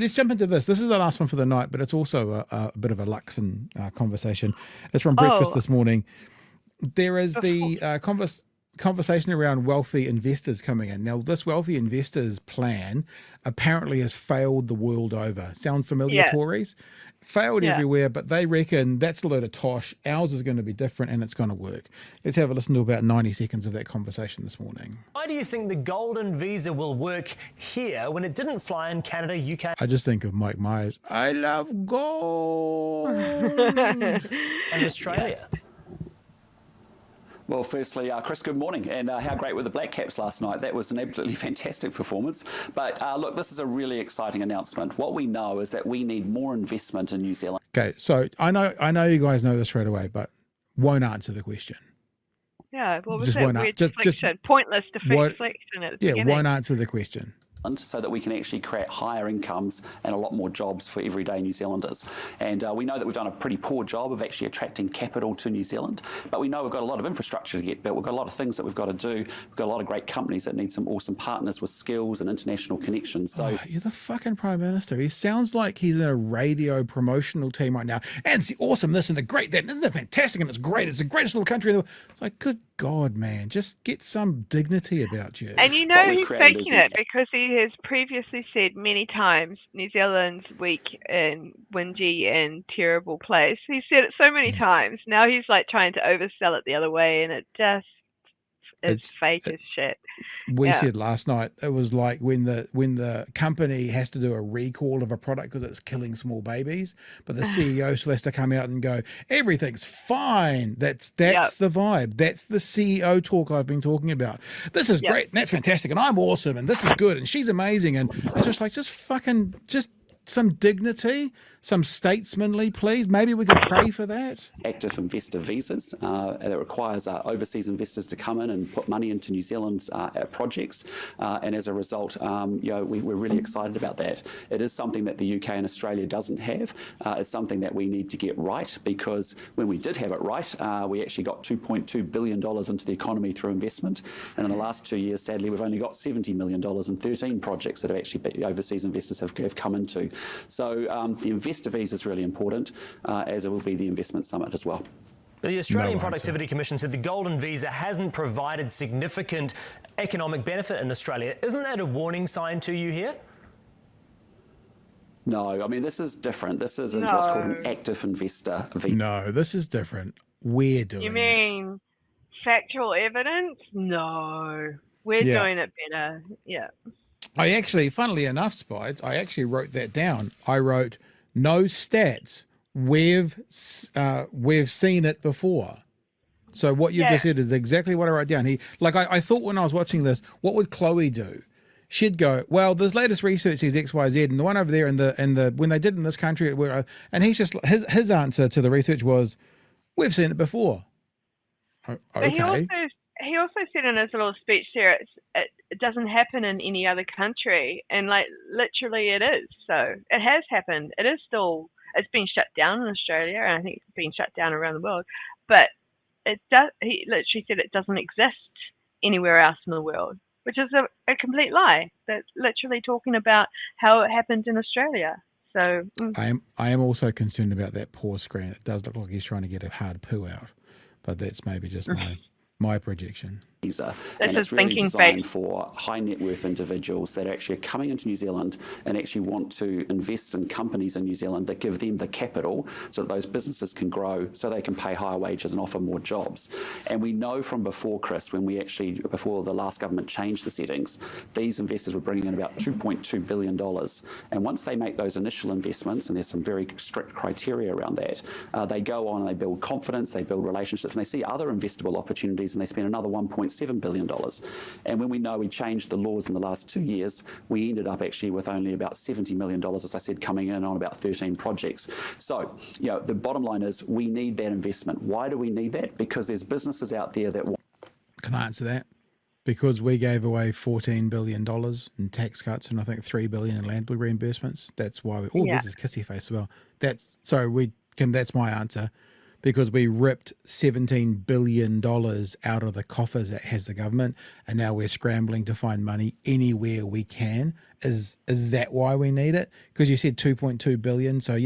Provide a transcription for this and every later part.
let's jump into this. This is the last one for the night, but it's also a bit of a Luxon conversation. It's from breakfast this morning. There is the conversation around wealthy investors coming in. Now, this wealthy investors plan apparently has failed the world over. Sound familiar, Tories? Failed everywhere, but they reckon that's a load of tosh. Ours is going to be different and it's going to work. Let's have a listen to about 90 seconds of that conversation this morning. Why do you think the golden visa will work here when it didn't fly in Canada, UK? I just think of Mike Myers. I love gold. And Australia. Well, firstly, Chris, good morning. And how great were the Black Caps last night? That was an absolutely fantastic performance. But look, this is a really exciting announcement. What we know is that we need more investment in New Zealand. Okay, so I know you guys know this straight away, but won't answer the question. Yeah, what was that weird deflection? Pointless deflection at the beginning. Won't answer the question. So that we can actually create higher incomes and a lot more jobs for everyday New Zealanders. And we know that we've done a pretty poor job of actually attracting capital to New Zealand, but we know we've got a lot of infrastructure to get built. We've got a lot of things that we've got to do. We've got a lot of great companies that need some awesome partners with skills and international connections. So you're the fucking Prime Minister. He sounds like he's in a radio promotional team right now. And it's the awesome this and the great that. Isn't it fantastic? And it's great. It's the greatest little country in the world. It's like, good God, man, just get some dignity about you. And you know he's faking it because he has previously said many times New Zealand's weak and windy and terrible place. He's said it so many times. Now he's like trying to oversell it the other way, and it just is fake as shit. We said last night it was like when the company has to do a recall of a product because it's killing small babies, but the CEO still has to come out and go, everything's fine. That's the vibe. That's the CEO talk I've been talking about. This is great and that's fantastic and I'm awesome and this is good and she's amazing, and it's just like just some dignity, some statesmanly, please. Maybe we could pray for that. Active investor visas that requires overseas investors to come in and put money into New Zealand's projects, and as a result, we're really excited about that. It is something that the UK and Australia doesn't have. It's something that we need to get right, because when we did have it right, we actually got $2.2 billion into the economy through investment, and in the last 2 years, sadly, we've only got $70 million in 13 projects that have actually overseas investors have come into. So the investor visa is really important, as it will be the investment summit as well. The Australian Productivity Commission said the golden visa hasn't provided significant economic benefit in Australia. Isn't that a warning sign to you here? No, I mean, this is different. This is what's called an active investor visa. No, this is different. We're doing it. You mean factual evidence? No, we're doing it better. Yeah. I actually, funnily enough, Spides, I actually wrote that down. I wrote, no stats. We've seen it before. So what you just said is exactly what I wrote down. I thought when I was watching this, what would Chloe do? She'd go, well, this latest research says X, Y, Z, and the one over there, and the when they did in this country, and he's just his answer to the research was, we've seen it before. Okay. He also said in his little speech there, it doesn't happen in any other country, and like literally it is. So it has happened. It is still. It's been shut down in Australia, and I think it's been shut down around the world. But it does. He literally said it doesn't exist anywhere else in the world, which is a complete lie. That's literally talking about how it happened in Australia. So I am also concerned about that poor screen. It does look like he's trying to get a hard poo out, but that's maybe just my projection. And it's really designed for high net worth individuals that actually are coming into New Zealand and actually want to invest in companies in New Zealand that give them the capital so that those businesses can grow, so they can pay higher wages and offer more jobs. And we know from before, Chris, before the last government changed the settings, these investors were bringing in about $2.2 billion. And once they make those initial investments, and there's some very strict criteria around that, they go on and they build confidence, they build relationships, and they see other investable opportunities, and they spend another $1.7 billion. And when we know we changed the laws in the last 2 years, we ended up actually with only about $70 million, as I said, coming in on about 13 projects. So, the bottom line is we need that investment. Why do we need that? Because there's businesses out there that... Can I answer that? Because we gave away $14 billion in tax cuts and I think $3 billion in land reimbursements. That's why this is kissy face as well. That's my answer. because we ripped $17 billion out of the coffers that has the government, and now we're scrambling to find money anywhere we can. Is that why we need it? Because you said 2.2 billion, so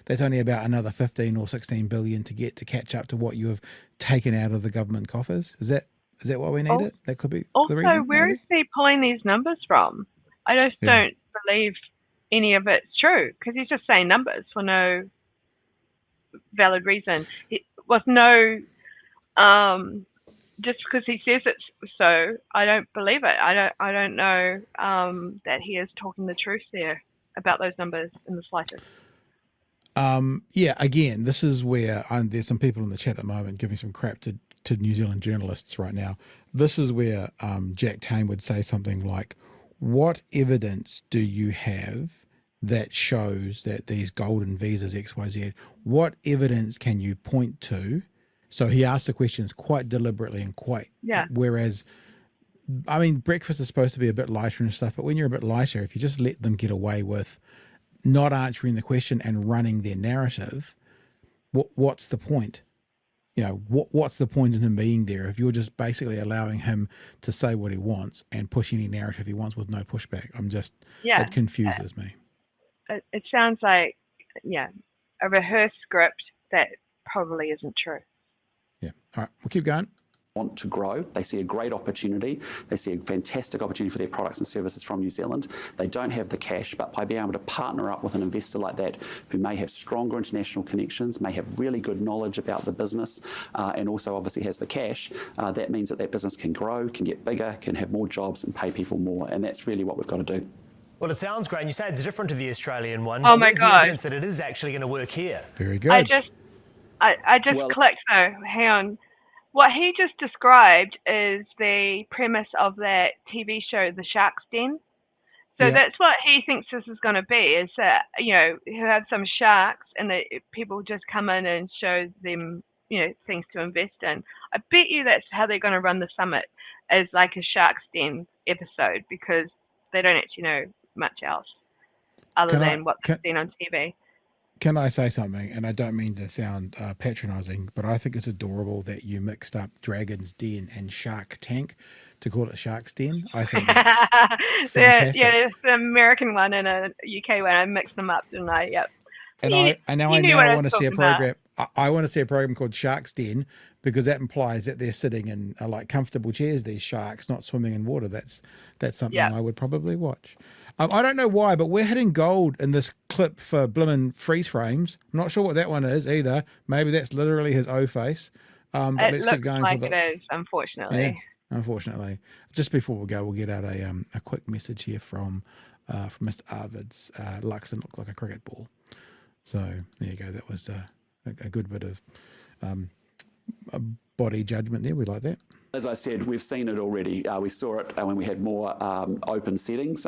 that's only about another 15 or 16 billion to catch up to what you have taken out of the government coffers. Is that why we need it? That could be also, the reason. Where is he pulling these numbers from? I just don't believe any of it's true, because he's just saying numbers for no valid reason. With no, just because he says it's so, I don't believe it. I don't know that he is talking the truth there about those numbers in the slightest. Again, this is where there's some people in the chat at the moment giving some crap to New Zealand journalists right now. This is where Jack Tame would say something like, what evidence do you have that shows that these golden visas XYZ, what evidence can you point to? So he asked the questions quite deliberately and whereas, I mean, breakfast is supposed to be a bit lighter and stuff, but when you're a bit lighter, if you just let them get away with not answering the question and running their narrative, what's the point? What's the point in him being there if you're just basically allowing him to say what he wants and push any narrative he wants with no pushback? It confuses me. It sounds like, a rehearsed script that probably isn't true. Yeah. All right, we'll keep going. Want to grow. They see a great opportunity. They see a fantastic opportunity for their products and services from New Zealand. They don't have the cash, but by being able to partner up with an investor like that who may have stronger international connections, may have really good knowledge about the business, and also obviously has the cash, that means that business can grow, can get bigger, can have more jobs and pay people more. And that's really what we've got to do. Well, it sounds great. You say it's different to the Australian one. Oh my God. The evidence that it is actually going to work here. Very good. I just clicked though. Hang on. What he just described is the premise of that TV show, The Shark's Den. So that's what he thinks this is going to be, is that, he'll have some sharks and people just come in and show them, things to invest in. I bet you that's how they're going to run the summit, as like a Shark's Den episode, because they don't actually know much else other than what they've seen on TV. Can I say something? And I don't mean to sound patronising, but I think it's adorable that you mixed up Dragon's Den and Shark Tank to call it Shark's Den. I think that's fantastic. There's the American one and a UK one. I mixed them up, didn't I? Yep. And I now want to see a program. I want to see a program called Shark's Den, because that implies that they're sitting in like comfortable chairs, these sharks, not swimming in water. That's something I would probably watch. I don't know why, but we're hitting gold in this clip for blimmin' freeze frames. I'm not sure what that one is either. Maybe that's literally his O face. But let's keep going. It is, unfortunately. Yeah, unfortunately. Just before we go, we'll get out a quick message here from Mr. Arvid's. Luxon looks like a cricket ball. So there you go. That was a good bit of body judgment there. We like that. As I said, we've seen it already. We saw it when we had more open settings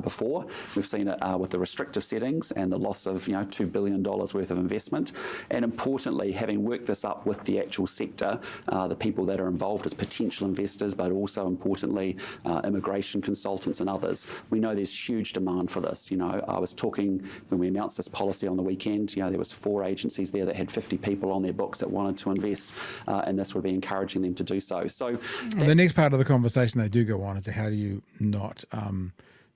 before. We've seen it with the restrictive settings and the loss of $2 billion worth of investment. And importantly, having worked this up with the actual sector, the people that are involved as potential investors, but also importantly, immigration consultants and others, we know there's huge demand for this. I was talking when we announced this policy on the weekend. There was 4 agencies there that had 50 people on their books that wanted to invest, and this would be encouraging them to do so. So the next part of the conversation they do go on into how do you not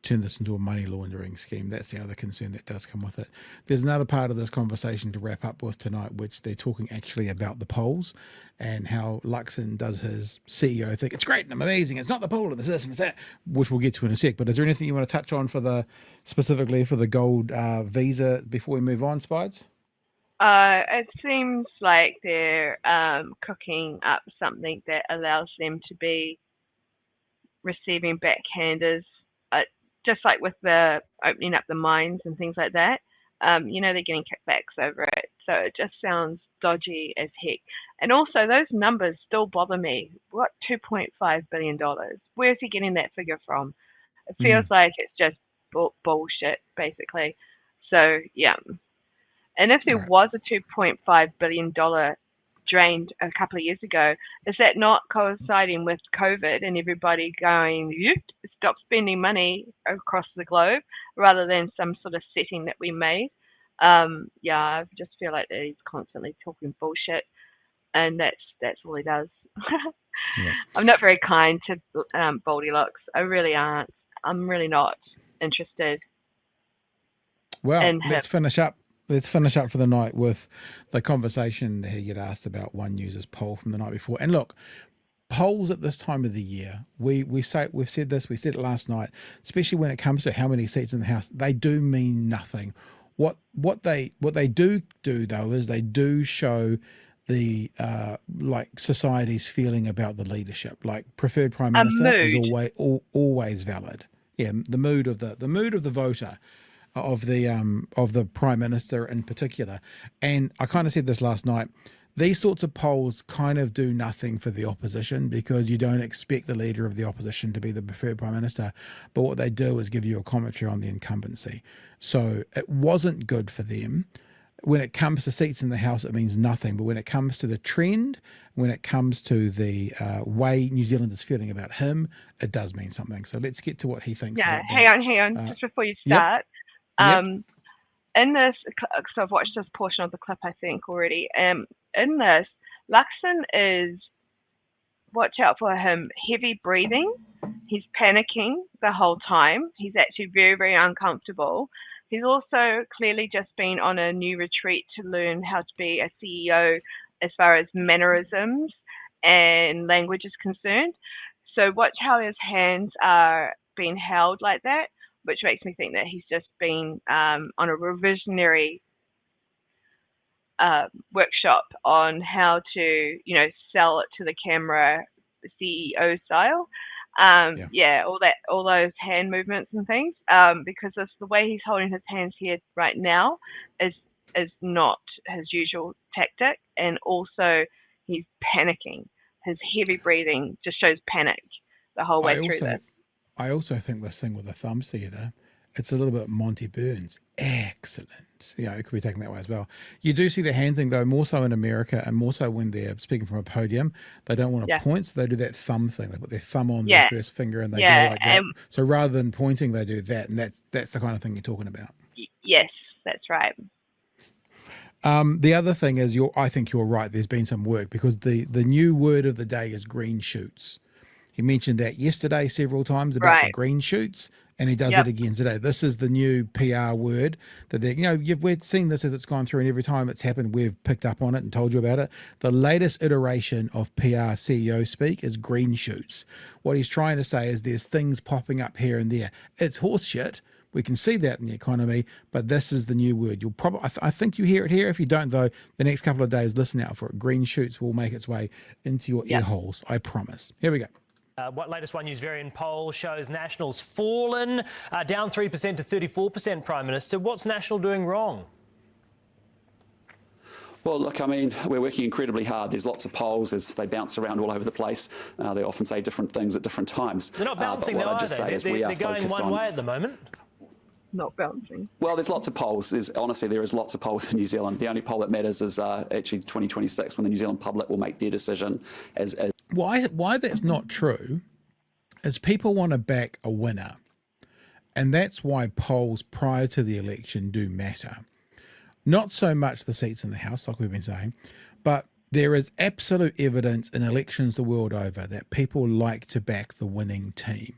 turn this into a money laundering scheme. That's the other concern that does come with it. There's another part of this conversation to wrap up with tonight, which they're talking actually about the polls and how Luxon does his CEO think it's great and amazing. It's not the poll, it's this and it's that, which we'll get to in a sec. But is there anything you want to touch on specifically for the gold visa before we move on, Spides? It seems like they're cooking up something that allows them to be receiving backhanders, just like with the opening up the mines and things like that. They're getting kickbacks over it. So it just sounds dodgy as heck. And also, those numbers still bother me. What, $2.5 billion? Where's he getting that figure from? It feels like it's just bullshit, basically. So, yeah. And if there was a $2.5 billion drained a couple of years ago, is that not coinciding with COVID and everybody going, stop spending money across the globe, rather than some sort of setting that we made? Yeah, I just feel like that he's constantly talking bullshit, and that's all he does. Yeah. I'm not very kind to Goldilocks. I really aren't. I'm really not interested Well, in him. let's finish up. Let's finish up for the night with the conversation that he had asked about one user's poll from the night before. And look, polls at this time of the year, we've said this, we said it last night, especially when it comes to how many seats in the House, they do mean nothing. What they do though is they do show the like society's feeling about the leadership. Like preferred prime minister is always valid. Yeah, the mood of the voter, of the prime minister in particular. And I kind of said this last night. These sorts of polls kind of do nothing for the opposition because you don't expect the leader of the opposition to be the preferred prime minister. But what they do is give you a commentary on the incumbency. So it wasn't good for them. When it comes to seats in the House, it means nothing. But when it comes to the trend, when it comes to the way New Zealand is feeling about him, it does mean something. So let's get to what he thinks about that. Hang on, just before you start. Yep. In this, so I've watched this portion of the clip, I think, already. In this, Luxon is, watch out for him, heavy breathing. He's panicking the whole time. He's actually very, very uncomfortable. He's also clearly just been on a new retreat to learn how to be a CEO as far as mannerisms and language is concerned. So watch how his hands are being held like that, which makes me think that he's just been on a revisionary workshop on how to, sell it to the camera, CEO style. All those hand movements and things, because the way he's holding his hands here right now is not his usual tactic, and also he's panicking. His heavy breathing just shows panic the whole way through this. I also think this thing with the thumbs together, it's a little bit Monty Burns. Excellent. It could be taken that way as well. You do see the hand thing, though, more so in America and more so when they're speaking from a podium. They don't want to point, so they do that thumb thing. They put their thumb on their first finger and they go like that. So rather than pointing, they do that, and that's the kind of thing you're talking about. Yes, that's right. The other thing is, I think you're right. There's been some work because the new word of the day is green shoots. He mentioned that yesterday several times about the green shoots, and he does it again today. This is the new PR word that we've seen this as it's gone through, and every time it's happened, we've picked up on it and told you about it. The latest iteration of PR CEO speak is green shoots. What he's trying to say is there's things popping up here and there. It's horse shit. We can see that in the economy, but this is the new word. You'll probably, I think you hear it here. If you don't, though, the next couple of days, listen out for it. Green shoots will make its way into your ear holes. I promise. Here we go. What latest One News Varian poll shows National's fallen, down 3% to 34%, Prime Minister. What's National doing wrong? Well, look, I mean, we're working incredibly hard. There's lots of polls as they bounce around all over the place. They often say different things at different times. They're not bouncing now, are they? They're going one way at the moment. Not bouncing. Well, there's lots of polls. Honestly, there is lots of polls in New Zealand. The only poll that matters is actually 2026, when the New Zealand public will make their decision. Why that's not true is people want to back a winner, and that's why polls prior to the election do matter. Not so much the seats in the House, like we've been saying, but there is absolute evidence in elections the world over that people like to back the winning team.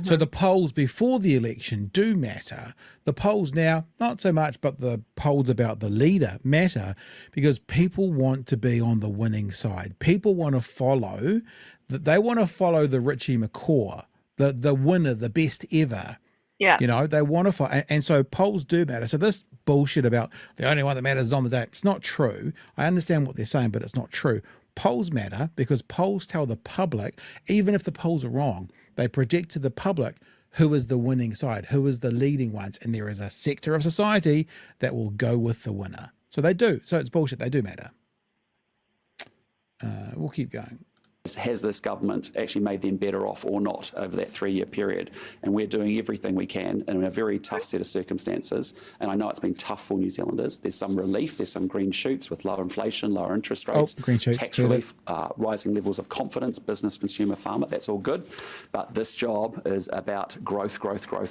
So the polls before the election do matter. The polls now, not so much, but the polls about the leader matter because people want to be on the winning side. People want to follow, they want to follow the Richie McCaw, the winner, the best ever. Yeah. They want to follow. And so polls do matter. So this bullshit about the only one that matters is on the day, it's not true. I understand what they're saying, but it's not true. Polls matter because polls tell the public, even if the polls are wrong, they project to the public who is the winning side, who is the leading ones. And there is a sector of society that will go with the winner. So they do. So it's bullshit. They do matter. We'll keep going. has this government actually made them better off or not over that 3-year period? And we're doing everything we can in a very tough set of circumstances. And I know it's been tough for New Zealanders. There's some relief, there's some green shoots with lower inflation, lower interest rates, tax relief, rising levels of confidence, business, consumer, farmer. That's all good. But this job is about growth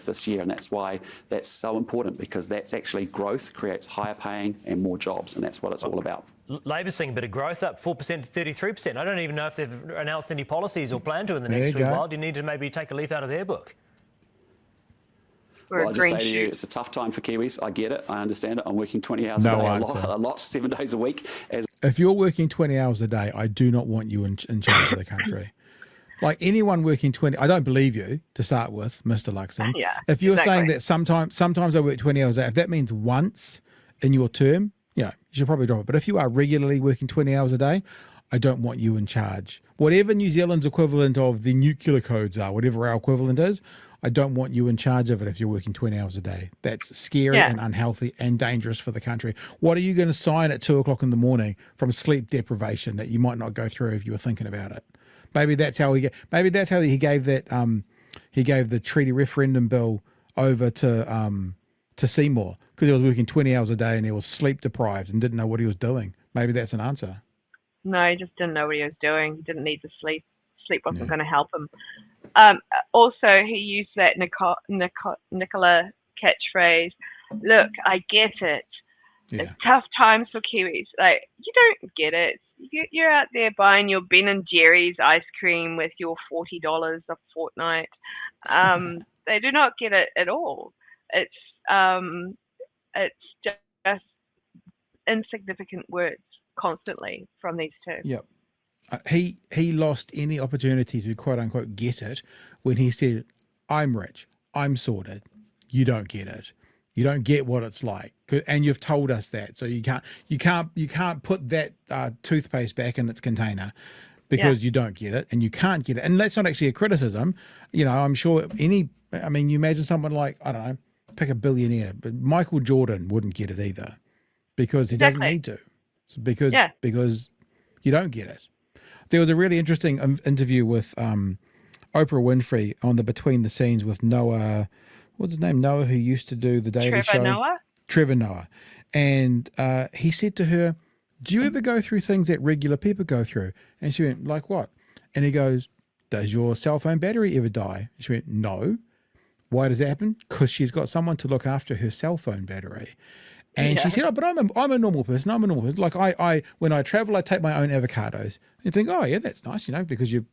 this year. And that's why that's so important, because that's actually growth creates higher paying and more jobs. And that's what it's all about. Labor's seeing a bit of growth, up 4% to 33%. I don't even know if they've announced any policies or plan to in the next wee while. Do you need to maybe take a leaf out of their book? Well, I just say to you, it's a tough time for Kiwis. I get it. I understand it. I'm working 20 hours a day, a lot, 7 days a week. If you're working 20 hours a day, I do not want you in charge of the country. Like anyone working 20, I don't believe you to start with, Mr. Luxon. Yeah, if you're saying that sometimes I work 20 hours a day, if that means once in your term, you should probably drop it. But if you are regularly working 20 hours a day, I don't want you in charge. Whatever New Zealand's equivalent of the nuclear codes are, whatever our equivalent is, I don't want you in charge of it if you're working 20 hours a day. That's scary and unhealthy and dangerous for the country. What are you going to sign at 2 o'clock in the morning from sleep deprivation that you might not go through if you were thinking about it? Maybe that's how he gave that he gave the treaty referendum bill over to Seymour, because he was working 20 hours a day and he was sleep deprived and didn't know what he was doing. Maybe that's an answer. No, he just didn't know what he was doing. He didn't need to sleep. Sleep wasn't going to help him. Also, he used that Nicola catchphrase. Look, I get it. Yeah. It's tough times for Kiwis. Like, you don't get it. You're out there buying your Ben and Jerry's ice cream with your $40 a fortnight. They do not get it at all. It's just insignificant words constantly from these two. Yep. He lost any opportunity to quote unquote get it when he said, "I'm rich, I'm sorted. You don't get it. You don't get what it's like, and you've told us that. So you can't put that toothpaste back in its container because you don't get it, and you can't get it. And that's not actually a criticism. I'm sure you imagine someone like, I don't know, pick a billionaire, but Michael Jordan wouldn't get it either because he doesn't need to, because you don't get it. There was a really interesting interview with Oprah Winfrey on the Between the Scenes with Noah. What's his name? Noah, who used to do the Daily Show. Trevor Noah. And he said to her, "Do you ever go through things that regular people go through?" And she went, "Like what?" And he goes, "Does your cell phone battery ever die?" And she went, "No." Why does that happen? Because she's got someone to look after her cell phone battery. And she said, "Oh, but I'm a normal person. I'm a normal person. Like I when I travel, I take my own avocados." And you think, "Oh yeah, that's nice," because you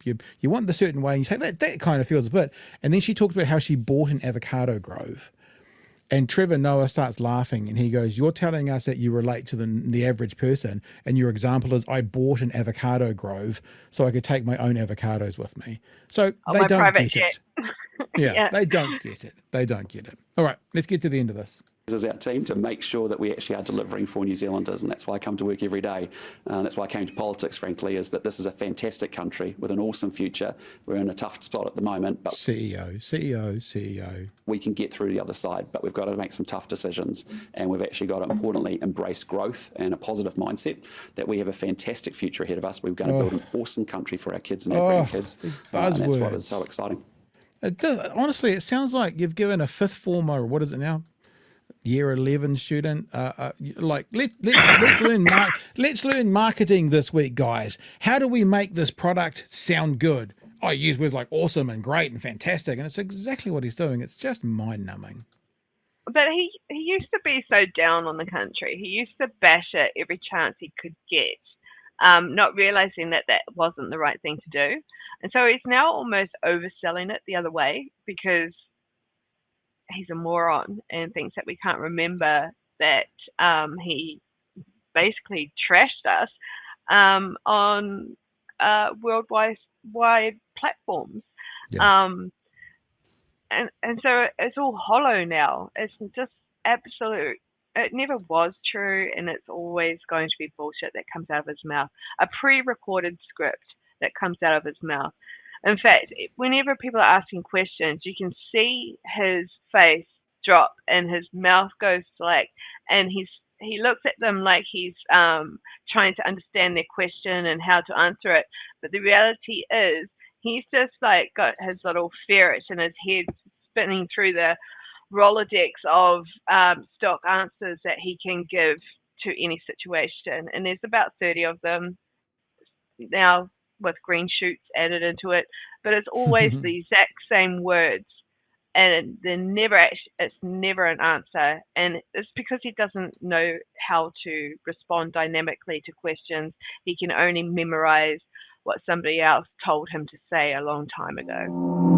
want the certain way, and you say that kind of feels a bit. And then she talked about how she bought an avocado grove. And Trevor Noah starts laughing, and he goes, "You're telling us that you relate to the average person, and your example is I bought an avocado grove so I could take my own avocados with me." So they don't get it. Yeah, they don't get it. They don't get it. All right, let's get to the end of this. As our team to make sure that we actually are delivering for New Zealanders, and that's why I come to work every day. That's why I came to politics, frankly, is that this is a fantastic country with an awesome future. We're in a tough spot at the moment, but CEO. We can get through the other side, but we've got to make some tough decisions, and we've actually got to importantly embrace growth and a positive mindset that we have a fantastic future ahead of us. We're going to build an awesome country for our kids and our grandkids, and that's what is so exciting. It does, honestly, it sounds like you've given a fifth former, what is it now? Year 11 student, let's learn marketing this week, guys. How do we make this product sound good? I use words like awesome and great and fantastic, and it's exactly what he's doing. It's just mind-numbing. But he used to be so down on the country. He used to bash it every chance he could get, not realizing that wasn't the right thing to do. And so he's now almost overselling it the other way because he's a moron and thinks that we can't remember that he basically trashed us on worldwide platforms. Yeah. And so it's all hollow now. It's just absolute. It never was true, and it's always going to be bullshit that comes out of his mouth. A pre-recorded script that comes out of his mouth. In fact, whenever people are asking questions, you can see his face drop and his mouth goes slack, and he looks at them like he's trying to understand their question and how to answer it. But the reality is, he's just like got his little ferret in his head spinning through the Rolodex of stock answers that he can give to any situation. And there's about 30 of them now with green shoots added into it. But it's always the exact same words. And it's never an answer. And it's because he doesn't know how to respond dynamically to questions. He can only memorize what somebody else told him to say a long time ago.